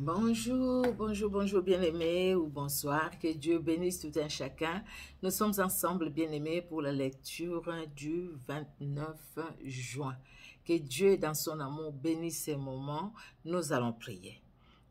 Bonjour, bonjour, bonjour bien-aimés ou bonsoir. Que Dieu bénisse tout un chacun. Nous sommes ensemble bien-aimés pour la lecture du 29 juin. Que Dieu dans son amour bénisse ces moments. Nous allons prier.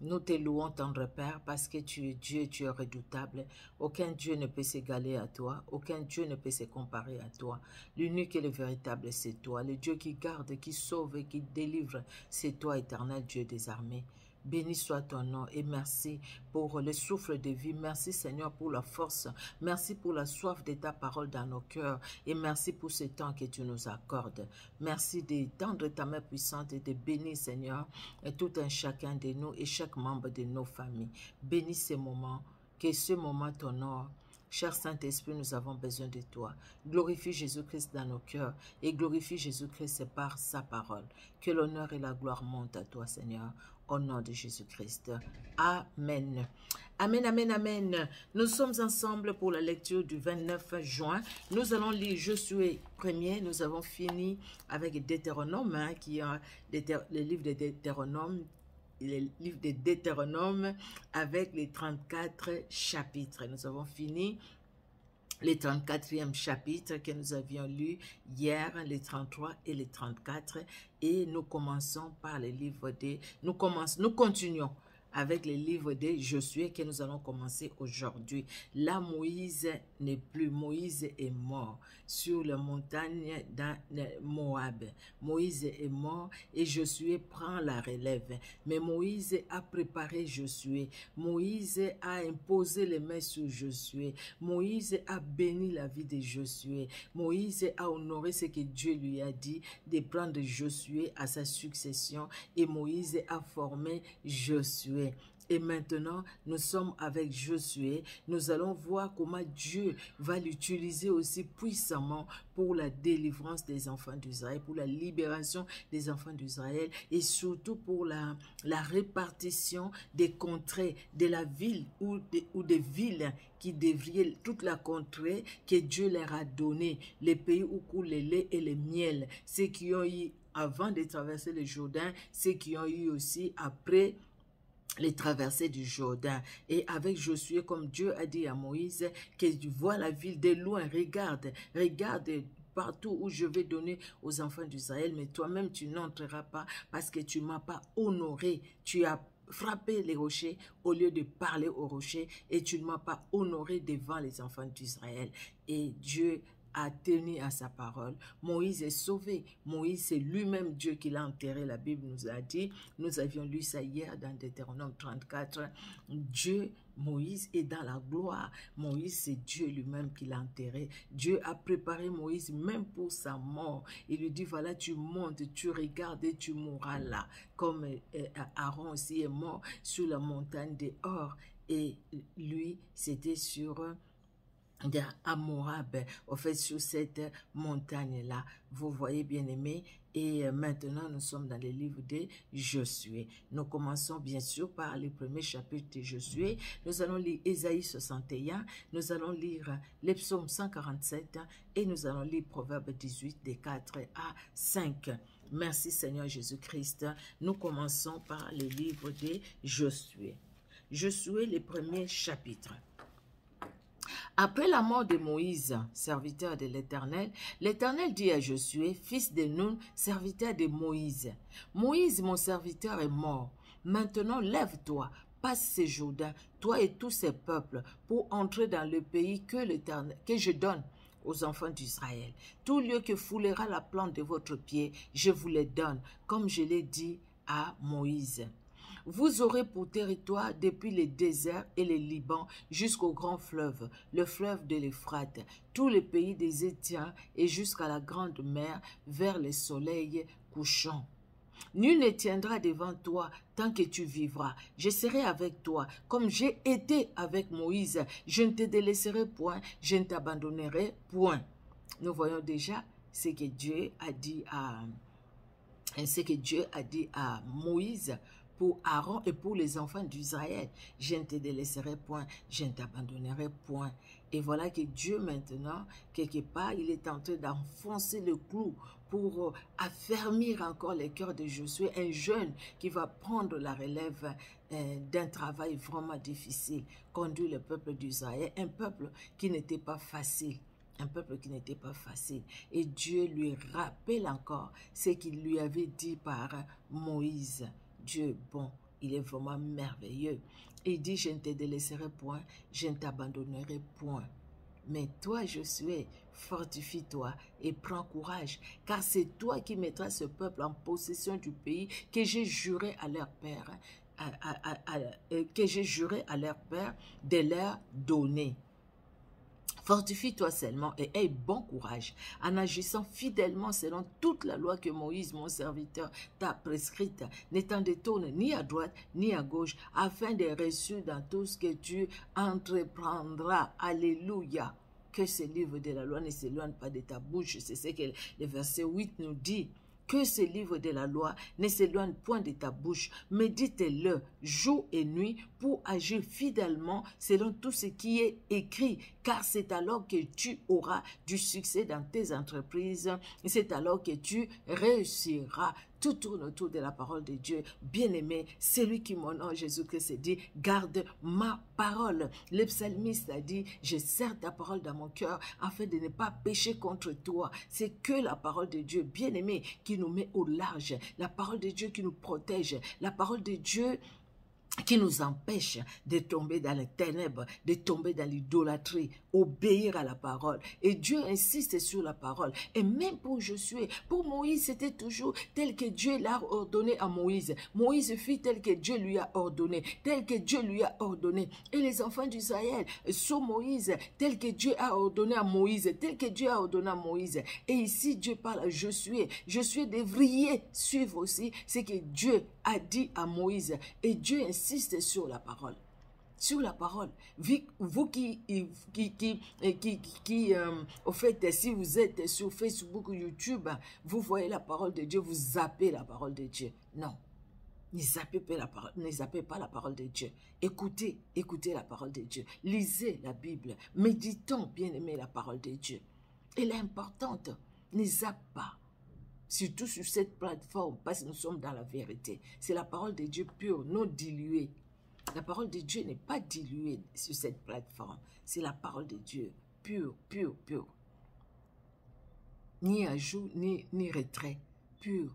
Nous te louons, tendre Père, parce que tu es Dieu, tu es redoutable. Aucun Dieu ne peut s'égaler à toi. Aucun Dieu ne peut se comparer à toi. L'unique et le véritable, c'est toi. Le Dieu qui garde, qui sauve et qui délivre, c'est toi, éternel Dieu des armées. Béni soit ton nom et merci pour le souffle de vie. Merci Seigneur pour la force. Merci pour la soif de ta parole dans nos cœurs. Et merci pour ce temps que tu nous accordes. Merci d'étendre ta main puissante et de bénir Seigneur et tout un chacun de nous et chaque membre de nos familles. Bénis ces moments. Que ce moment t'honore. Cher Saint-Esprit, nous avons besoin de toi. Glorifie Jésus-Christ dans nos cœurs et glorifie Jésus-Christ par sa parole. Que l'honneur et la gloire montent à toi, Seigneur, au nom de Jésus-Christ. Amen. Amen, amen, amen. Nous sommes ensemble pour la lecture du 29 juin. Nous allons lire Josué 1er. Nous avons fini avec Deutéronome, qui est le livre de Deutéronome. Le livre de Deutéronome avec les 34 chapitres. Nous avons fini les 34e chapitre que nous avions lu hier, les 33 et les 34. Et nous commençons par les livres de... Nous continuons avec les livres de Josué que nous allons commencer aujourd'hui. Là, Moïse n'est plus. Moïse est mort sur la montagne dans Moab. Moïse est mort et Josué prend la relève. Mais Moïse a préparé Josué. Moïse a imposé les mains sur Josué. Moïse a béni la vie de Josué. Moïse a honoré ce que Dieu lui a dit de prendre Josué à sa succession et Moïse a formé Josué. Et maintenant, nous sommes avec Josué. Nous allons voir comment Dieu va l'utiliser aussi puissamment pour la délivrance des enfants d'Israël, pour la libération des enfants d'Israël et surtout pour la répartition des contrées de la ville ou des villes qui devraient, toute la contrée que Dieu leur a donnée, les pays où coule le lait et le miel, ceux qui ont eu avant de traverser le Jourdain, ceux qui ont eu aussi après les traversées du Jourdain. Et avec Josué, comme Dieu a dit à Moïse, que tu vois la ville de loin, regarde partout où je vais donner aux enfants d'Israël, mais toi-même tu n'entreras pas parce que tu ne m'as pas honoré. Tu as frappé les rochers au lieu de parler aux rochers et tu ne m'as pas honoré devant les enfants d'Israël. Et Dieu a tenu à sa parole. Moïse est sauvé. Moïse, c'est lui-même Dieu qui l'a enterré. La Bible nous a dit, nous avions lu ça hier dans Deutéronome 34. Dieu, Moïse est dans la gloire. Moïse, c'est Dieu lui-même qui l'a enterré. Dieu a préparé Moïse même pour sa mort. Il lui dit, voilà, tu montes, tu regardes et tu mourras là. Comme Aaron aussi est mort sur la montagne des Hors. Et lui, c'était sur... à Moab, au fait, sur cette montagne-là. Vous voyez, bien aimé. Et maintenant, nous sommes dans les livres de Josué. Nous commençons bien sûr par le premier chapitre de Josué. Nous allons lire Ésaïe 61, nous allons lire les psaumes 147 et nous allons lire Proverbe 18, des 4 à 5. Merci Seigneur Jésus-Christ. Nous commençons par les livres de Josué. Josué, le premier chapitre. Après la mort de Moïse, serviteur de l'Éternel, l'Éternel dit à Josué, fils de Nun, serviteur de Moïse, « Moïse, mon serviteur, est mort. Maintenant, lève-toi, passe ce Jourdain, toi et tous ces peuples, pour entrer dans le pays que je donne aux enfants d'Israël. Tout lieu que foulera la plante de votre pied, je vous le donne, comme je l'ai dit à Moïse. » Vous aurez pour territoire depuis le désert et le Liban jusqu'au grand fleuve, le fleuve de l'Euphrate, tout le pays des Hétiens et jusqu'à la grande mer vers le soleil couchant. Nul ne tiendra devant toi tant que tu vivras. Je serai avec toi, comme j'ai été avec Moïse. Je ne te délaisserai point, je ne t'abandonnerai point. Nous voyons déjà ce que Dieu a dit à Moïse pour Aaron et pour les enfants d'Israël. Je ne te délaisserai point, je ne t'abandonnerai point. Et voilà que Dieu maintenant, quelque part, il est en train d'enfoncer le clou pour affermir encore les cœurs de Josué, un jeune qui va prendre la relève d'un travail vraiment difficile, conduire le peuple d'Israël, un peuple qui n'était pas facile. Un peuple qui n'était pas facile. Et Dieu lui rappelle encore ce qu'il lui avait dit par Moïse. Dieu, bon, il est vraiment merveilleux. Il dit, je ne te délaisserai point, je ne t'abandonnerai point. Mais toi, Josué, fortifie-toi et prends courage, car c'est toi qui mettras ce peuple en possession du pays que j'ai juré à leur père, de leur donner. Fortifie-toi seulement et aie bon courage en agissant fidèlement selon toute la loi que Moïse, mon serviteur, t'a prescrite. Ne t'en détourne ni à droite ni à gauche, afin de réussir dans tout ce que tu entreprendras. Alléluia. Que ce livre de la loi ne s'éloigne pas de ta bouche. C'est ce que le verset 8 nous dit. Que ce livre de la loi ne s'éloigne point de ta bouche. Médite-le jour et nuit pour agir fidèlement selon tout ce qui est écrit. Car c'est alors que tu auras du succès dans tes entreprises. Et c'est alors que tu réussiras. Tout tourne autour de la parole de Dieu. Bien-aimé, celui qui mon nom Jésus-Christ dit, garde ma parole. Le psalmiste a dit, je serre ta parole dans mon cœur afin de ne pas pécher contre toi. C'est que la parole de Dieu, bien-aimé, qui nous met au large. La parole de Dieu qui nous protège. La parole de Dieu qui nous empêche de tomber dans les ténèbres, de tomber dans l'idolâtrie, obéir à la parole. Et Dieu insiste sur la parole. Et même pour Josué, pour Moïse, c'était toujours tel que Dieu l'a ordonné à Moïse. Moïse fit tel que Dieu lui a ordonné, tel que Dieu lui a ordonné. Et les enfants d'Israël, sur Moïse, tel que Dieu a ordonné à Moïse, tel que Dieu a ordonné à Moïse. Et ici, Dieu parle à Josué. Josué devrait suivre aussi ce que Dieu a dit à Moïse. Et Dieu insiste sur la parole. Sur la parole. Vous qui au fait, si vous êtes sur Facebook ou YouTube, vous voyez la parole de Dieu, vous zappez la parole de Dieu. Non. Ne zappez pas la parole de Dieu. Écoutez la parole de Dieu. Lisez la Bible. Méditons, bien aimé, la parole de Dieu. Elle est importante. Ne zappez pas. Surtout sur cette plateforme, parce que nous sommes dans la vérité. C'est la parole de Dieu pure, non diluée. La parole de Dieu n'est pas diluée sur cette plateforme. C'est la parole de Dieu pure, pure, pure. Ni ajout, ni retrait. Pure.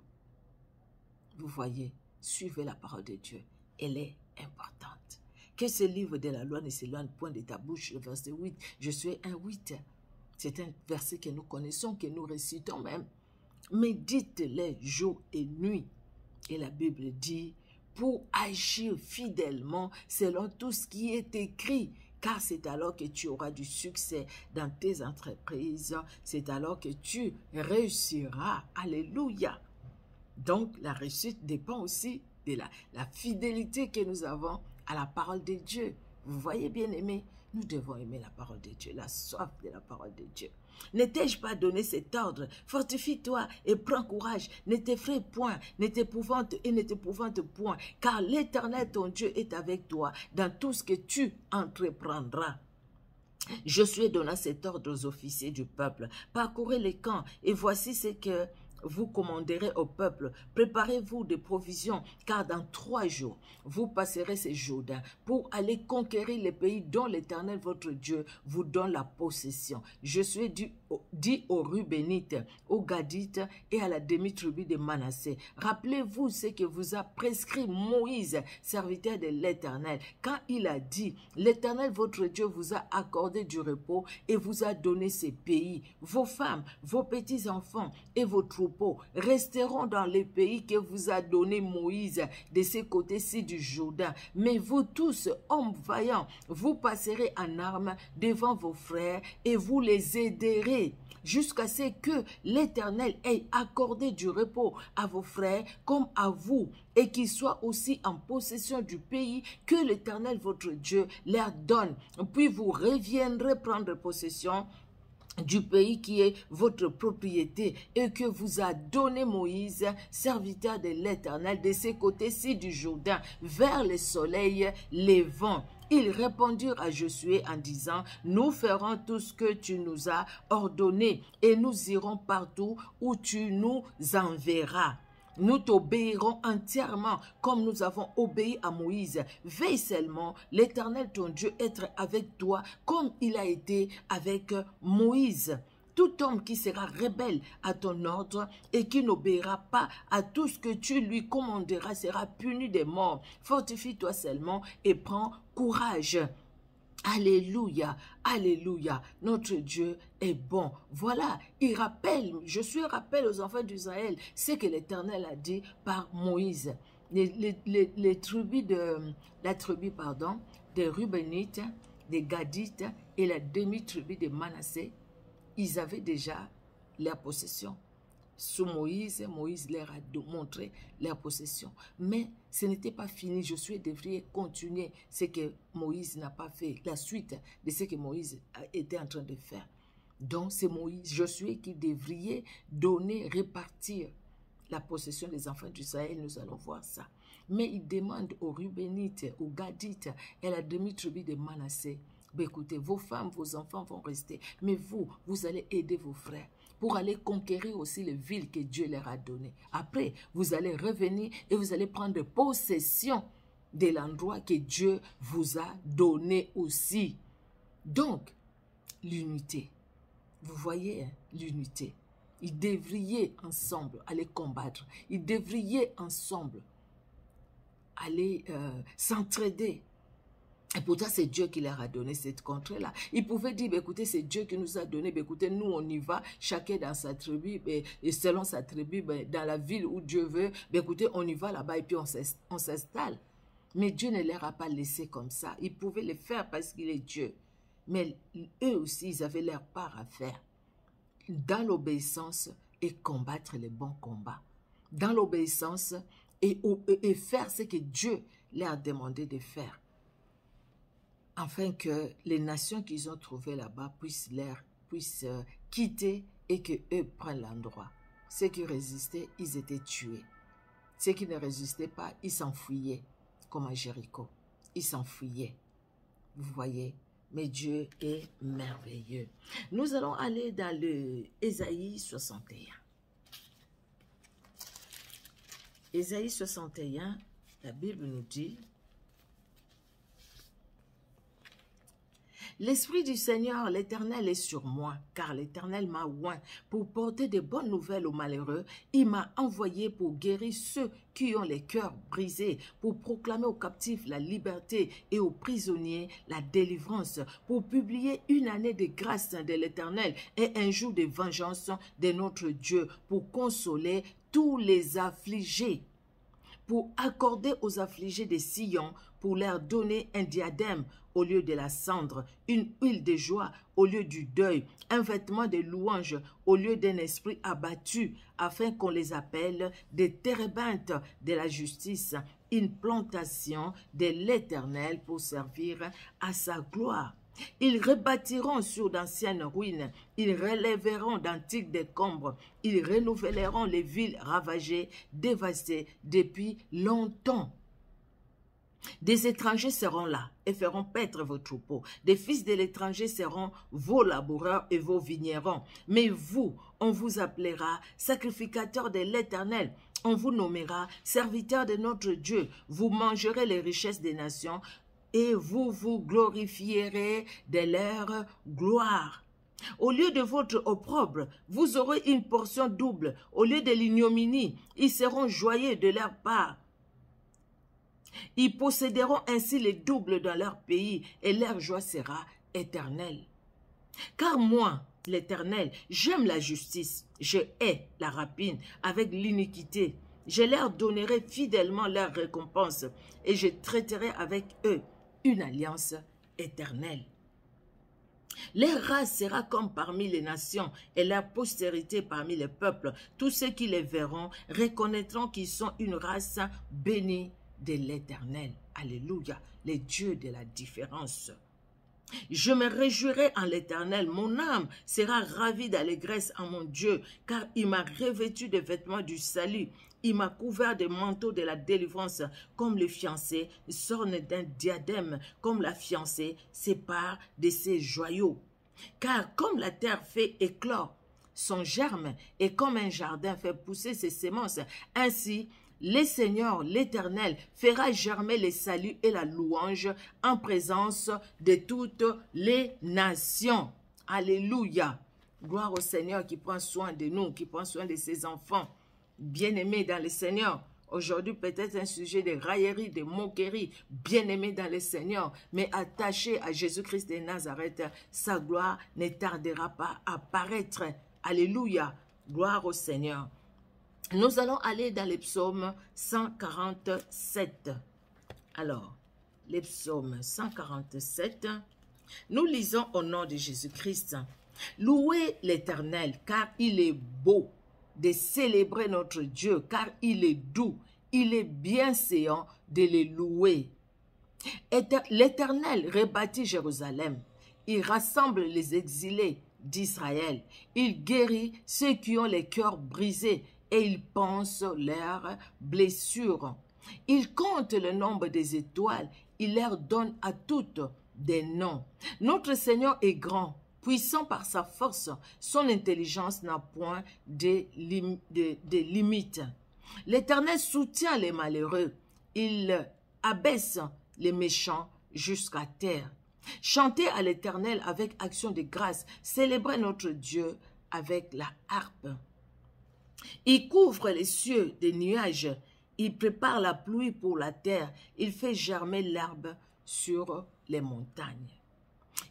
Vous voyez, suivez la parole de Dieu. Elle est importante. Que ce livre de la loi ne s'éloigne point de ta bouche. Le verset 8, je suis un 8. C'est un verset que nous connaissons, que nous récitons même. Médite-les jour et nuit. Et la Bible dit, pour agir fidèlement selon tout ce qui est écrit, car c'est alors que tu auras du succès dans tes entreprises, c'est alors que tu réussiras. Alléluia. Donc, la réussite dépend aussi de la fidélité que nous avons à la parole de Dieu. Vous voyez, bien aimé, nous devons aimer la parole de Dieu, la soif de la parole de Dieu. Ne t'ai-je pas donné cet ordre? Fortifie-toi et prends courage. Ne t'effraie point, ne t'épouvante point, car l'Éternel ton Dieu est avec toi dans tout ce que tu entreprendras. Josué donna cet ordre aux officiers du peuple. Parcourez les camps et voici ce que vous commanderez au peuple. Préparez-vous des provisions, car dans 3 jours, vous passerez ces Jourdains pour aller conquérir les pays dont l'Éternel, votre Dieu, vous donne la possession. Josué dit aux Rubénites, aux Gadites et à la demi-tribu de Manassé, rappelez-vous ce que vous a prescrit Moïse, serviteur de l'Éternel, quand il a dit, l'Éternel, votre Dieu, vous a accordé du repos et vous a donné ces pays. Vos femmes, vos petits-enfants et vos troupeaux resteront dans les pays que vous a donné Moïse de ces côtés-ci du Jourdain. Mais vous tous, hommes vaillants, vous passerez en armes devant vos frères et vous les aiderez jusqu'à ce que l'Éternel ait accordé du repos à vos frères comme à vous et qu'ils soient aussi en possession du pays que l'Éternel votre Dieu leur donne. Puis vous reviendrez prendre possession du pays qui est votre propriété et que vous a donné Moïse, serviteur de l'Éternel, de ces côtés-ci du Jourdain, vers le soleil levant. Ils répondirent à Josué en disant, nous ferons tout ce que tu nous as ordonné et nous irons partout où tu nous enverras. Nous t'obéirons entièrement comme nous avons obéi à Moïse. Veille seulement l'Éternel ton Dieu être avec toi comme il a été avec Moïse. Tout homme qui sera rebelle à ton ordre et qui n'obéira pas à tout ce que tu lui commanderas sera puni de mort. Fortifie-toi seulement et prends courage. Alléluia, alléluia, notre Dieu est bon. Voilà, il rappelle, Josué rappelle aux enfants d'Israël ce que l'Éternel a dit par Moïse. Les tribus des Rubénites, des Gadites et la demi-tribu de Manassé, ils avaient déjà leur possession. Sous Moïse, Moïse leur a montré leur possession. Mais ce n'était pas fini. Josué devrait continuer ce que Moïse n'a pas fait, la suite de ce que Moïse était en train de faire. Donc c'est Josué qui devrait donner, répartir la possession des enfants d'Israël. Nous allons voir ça. Mais il demande aux Rubénites, aux Gadites et à la demi-tribu de Manassé, écoutez, vos femmes, vos enfants vont rester, mais vous allez aider vos frères pour aller conquérir aussi les villes que Dieu leur a données. Après, vous allez revenir et vous allez prendre possession de l'endroit que Dieu vous a donné aussi. Donc, l'unité. Vous voyez, hein, l'unité. Ils devraient ensemble aller combattre. Ils devraient ensemble aller s'entraider. Et pourtant, c'est Dieu qui leur a donné cette contrée-là. Ils pouvaient dire, écoutez, c'est Dieu qui nous a donné, écoutez, nous, on y va, chacun dans sa tribu, et selon sa tribu, dans la ville où Dieu veut, écoutez, on y va là-bas et puis on s'installe. Mais Dieu ne leur a pas laissé comme ça. Ils pouvaient le faire parce qu'il est Dieu. Mais eux aussi, ils avaient leur part à faire. Dans l'obéissance et combattre les bons combats. Dans l'obéissance et faire ce que Dieu leur a demandé de faire. Afin que les nations qu'ils ont trouvées là-bas puissent quitter et qu'eux prennent l'endroit. Ceux qui résistaient, ils étaient tués. Ceux qui ne résistaient pas, ils s'enfuyaient, comme à Jéricho. Ils s'enfuyaient. Vous voyez, mais Dieu est merveilleux. Nous allons aller dans le Ésaïe 61. Ésaïe 61, la Bible nous dit: l'Esprit du Seigneur, l'Éternel, est sur moi, car l'Éternel m'a oint pour porter de bonnes nouvelles aux malheureux. Il m'a envoyé pour guérir ceux qui ont les cœurs brisés, pour proclamer aux captifs la liberté et aux prisonniers la délivrance, pour publier une année de grâce de l'Éternel et un jour de vengeance de notre Dieu, pour consoler tous les affligés, pour accorder aux affligés de Sion, pour leur donner un diadème au lieu de la cendre, une huile de joie au lieu du deuil, un vêtement de louange au lieu d'un esprit abattu, afin qu'on les appelle des térébintes de la justice, une plantation de l'Éternel pour servir à sa gloire. Ils rebâtiront sur d'anciennes ruines, ils relèveront d'antiques décombres, ils renouvelleront les villes ravagées, dévastées depuis longtemps. Des étrangers seront là et feront paître vos troupeaux. Des fils de l'étranger seront vos laboureurs et vos vignerons. Mais vous, on vous appellera sacrificateurs de l'Éternel. On vous nommera serviteurs de notre Dieu. Vous mangerez les richesses des nations et vous vous glorifierez de leur gloire. Au lieu de votre opprobre, vous aurez une portion double. Au lieu de l'ignominie, ils seront joyeux de leur part. Ils posséderont ainsi les doubles dans leur pays et leur joie sera éternelle. Car moi, l'Éternel, j'aime la justice, je hais la rapine avec l'iniquité. Je leur donnerai fidèlement leur récompense et je traiterai avec eux une alliance éternelle. Leur race sera comme parmi les nations et leur postérité parmi les peuples. Tous ceux qui les verront reconnaîtront qu'ils sont une race bénie de l'Éternel. Alléluia, les dieux de la différence. Je me réjouirai en l'Éternel. Mon âme sera ravie d'allégresse en mon Dieu, car il m'a revêtu de vêtements du salut. Il m'a couvert de manteaux de la délivrance, comme le fiancé s'orne d'un diadème, comme la fiancée sépare de ses joyaux. Car comme la terre fait éclore son germe, et comme un jardin fait pousser ses semences, ainsi le Seigneur, l'Éternel, fera germer le salut et la louange en présence de toutes les nations. Alléluia. Gloire au Seigneur qui prend soin de nous, qui prend soin de ses enfants. Bien-aimés dans le Seigneur. Aujourd'hui, peut-être un sujet de raillerie, de moquerie, bien-aimé dans le Seigneur, mais attaché à Jésus-Christ de Nazareth, sa gloire ne tardera pas à paraître. Alléluia. Gloire au Seigneur. Nous allons aller dans les psaumes 147. Alors, les psaumes 147, nous lisons au nom de Jésus-Christ. Louez l'Éternel, car il est beau de célébrer notre Dieu, car il est doux, il est bienséant de les louer. L'Éternel rebâtit Jérusalem, il rassemble les exilés d'Israël, il guérit ceux qui ont les cœurs brisés, et il pense leurs blessures. Il compte le nombre des étoiles, il leur donne à toutes des noms. Notre Seigneur est grand, puissant par sa force, son intelligence n'a point de limite. L'Éternel soutient les malheureux, il abaisse les méchants jusqu'à terre. Chantez à l'Éternel avec action de grâce, célébrez notre Dieu avec la harpe. Il couvre les cieux des nuages, il prépare la pluie pour la terre, il fait germer l'herbe sur les montagnes.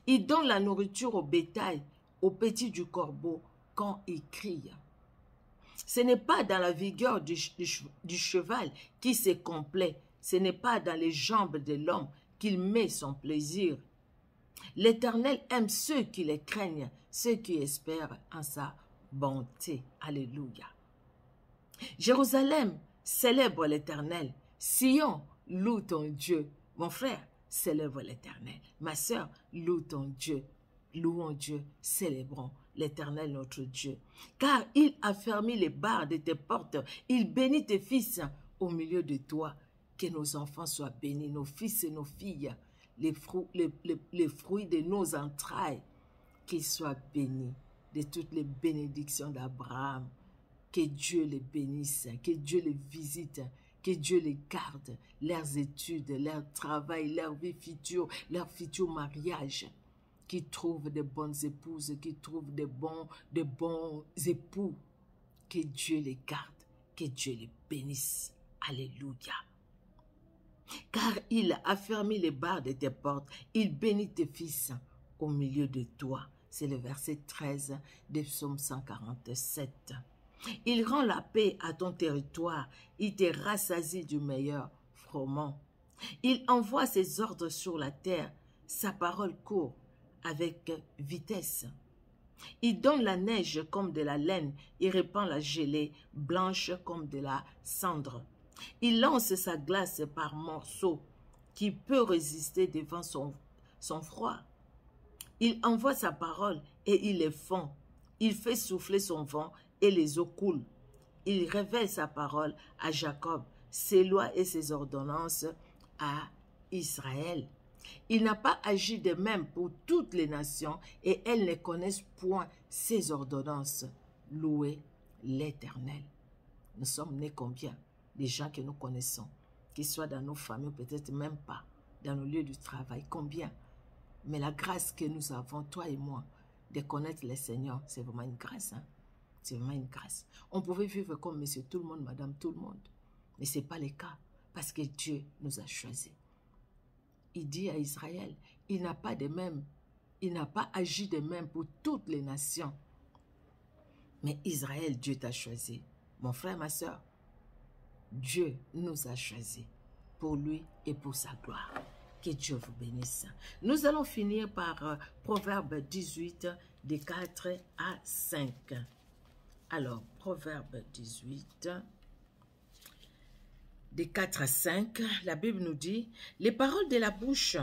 Il donne la nourriture au bétail, aux petits du corbeau, quand il crie. Ce n'est pas dans la vigueur du cheval qui se complaît, ce n'est pas dans les jambes de l'homme qu'il met son plaisir. L'Éternel aime ceux qui les craignent, ceux qui espèrent en sa bonté. Alléluia. Jérusalem, célèbre l'Éternel. Sion, loue ton Dieu. Mon frère, célèbre l'Éternel. Ma sœur, loue ton Dieu. Louons Dieu, célébrons l'Éternel notre Dieu. Car il a fermé les barres de tes portes. Il bénit tes fils au milieu de toi. Que nos enfants soient bénis, nos fils et nos filles, les fruits de nos entrailles, qu'ils soient bénis de toutes les bénédictions d'Abraham. Que Dieu les bénisse, que Dieu les visite, que Dieu les garde, leurs études, leur travail, leur vie future, leur futur mariage. Qu'ils trouvent de bonnes épouses, qu'ils trouvent de bons époux. Que Dieu les garde, que Dieu les bénisse. Alléluia. Car il a fermé les barres de tes portes, il bénit tes fils au milieu de toi. C'est le verset 13 de Psaume 147. Il rend la paix à ton territoire, il te rassasie du meilleur froment. Il envoie ses ordres sur la terre, sa parole court avec vitesse. Il donne la neige comme de la laine, il répand la gelée blanche comme de la cendre. Il lance sa glace par morceaux, qui peut résister devant son froid. Il envoie sa parole et il les fond. Il fait souffler son vent et les eaux coulent. Il révèle sa parole à Jacob, ses lois et ses ordonnances à Israël. Il n'a pas agi de même pour toutes les nations et elles ne connaissent point ses ordonnances. Louez l'Éternel. Nous sommes nés combien? Les gens que nous connaissons, qu'ils soient dans nos familles, peut-être même pas, dans nos lieux de travail, combien? Mais la grâce que nous avons, toi et moi, de connaître le Seigneur, c'est vraiment une grâce. Hein? C'est vraiment une grâce. On pouvait vivre comme monsieur tout le monde, madame tout le monde. Mais ce n'est pas le cas, parce que Dieu nous a choisis. Il dit à Israël, il n'a pas agi de même pour toutes les nations. Mais Israël, Dieu t'a choisi. Mon frère, ma soeur, Dieu nous a choisis pour lui et pour sa gloire. Que Dieu vous bénisse. Nous allons finir par Proverbe 18, des 4 à 5. Alors, Proverbe 18, des 4 à 5, la Bible nous dit, les paroles de la bouche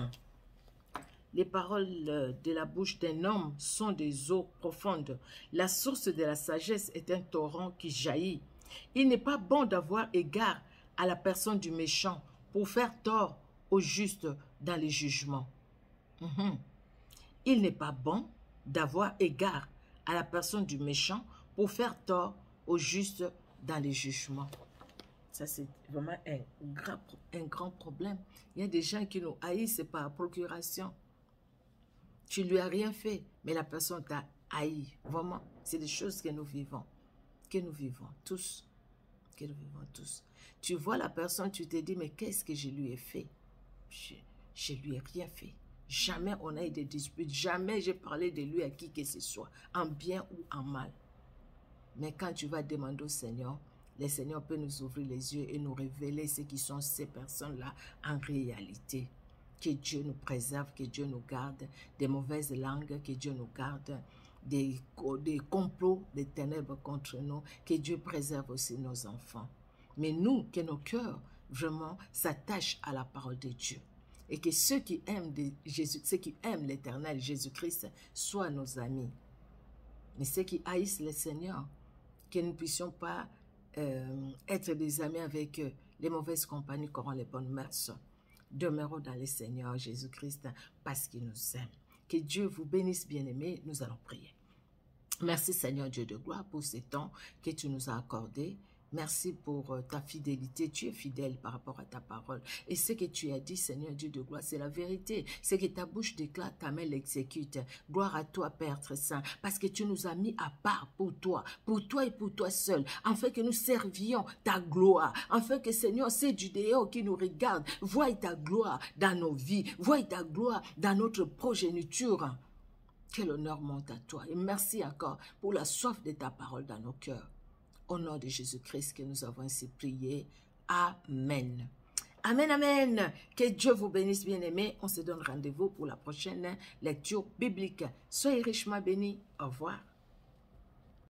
Les paroles de la bouche d'un homme sont des eaux profondes. La source de la sagesse est un torrent qui jaillit. Il n'est pas bon d'avoir égard à la personne du méchant pour faire tort au juste dans les jugements. Il n'est pas bon d'avoir égard à la personne du méchant pour faire tort au juste dans les jugements. Ça, c'est vraiment un grand problème. Il y a des gens qui nous haïssent par procuration. Tu lui as rien fait, mais la personne t'a haï. Vraiment, c'est des choses que nous vivons tous. Que nous vivons tous. Tu vois la personne, tu te dis, mais qu'est-ce que je lui ai fait? Je lui ai rien fait. Jamais on a eu des disputes, jamais j'ai parlé de lui à qui que ce soit, en bien ou en mal. Mais quand tu vas demander au Seigneur, le Seigneur peut nous ouvrir les yeux et nous révéler ce qui sont ces personnes-là en réalité. Que Dieu nous préserve, que Dieu nous garde des mauvaises langues, que Dieu nous garde des complots, des ténèbres contre nous, que Dieu préserve aussi nos enfants. Mais nous, que nos cœurs vraiment s'attachent à la parole de Dieu. Et que ceux qui aiment l'Éternel Jésus-Christ soient nos amis. Mais ceux qui haïssent le Seigneur, que nous ne puissions pas être des amis avec eux, les mauvaises compagnies qu'auront les bonnes mœurs. Demeurons dans le Seigneur Jésus-Christ parce qu'il nous aime. Que Dieu vous bénisse, bien-aimés. Nous allons prier. Merci Seigneur Dieu de gloire pour ce temps que tu nous as accordé. Merci pour ta fidélité. Tu es fidèle par rapport à ta parole. Et ce que tu as dit, Seigneur Dieu de gloire, c'est la vérité. Ce que ta bouche déclare, ta main l'exécute. Gloire à toi, Père très saint, parce que tu nous as mis à part pour toi et pour toi seul, afin que nous servions ta gloire, afin que, Seigneur, ces Judéens qui nous regardent voient ta gloire dans nos vies, voient ta gloire dans notre progéniture. Que l'honneur monte à toi. Et merci encore pour la soif de ta parole dans nos cœurs. Au nom de Jésus-Christ que nous avons ainsi prié. Amen. Amen, amen. Que Dieu vous bénisse, bien-aimés. On se donne rendez-vous pour la prochaine lecture biblique. Soyez richement bénis. Au revoir.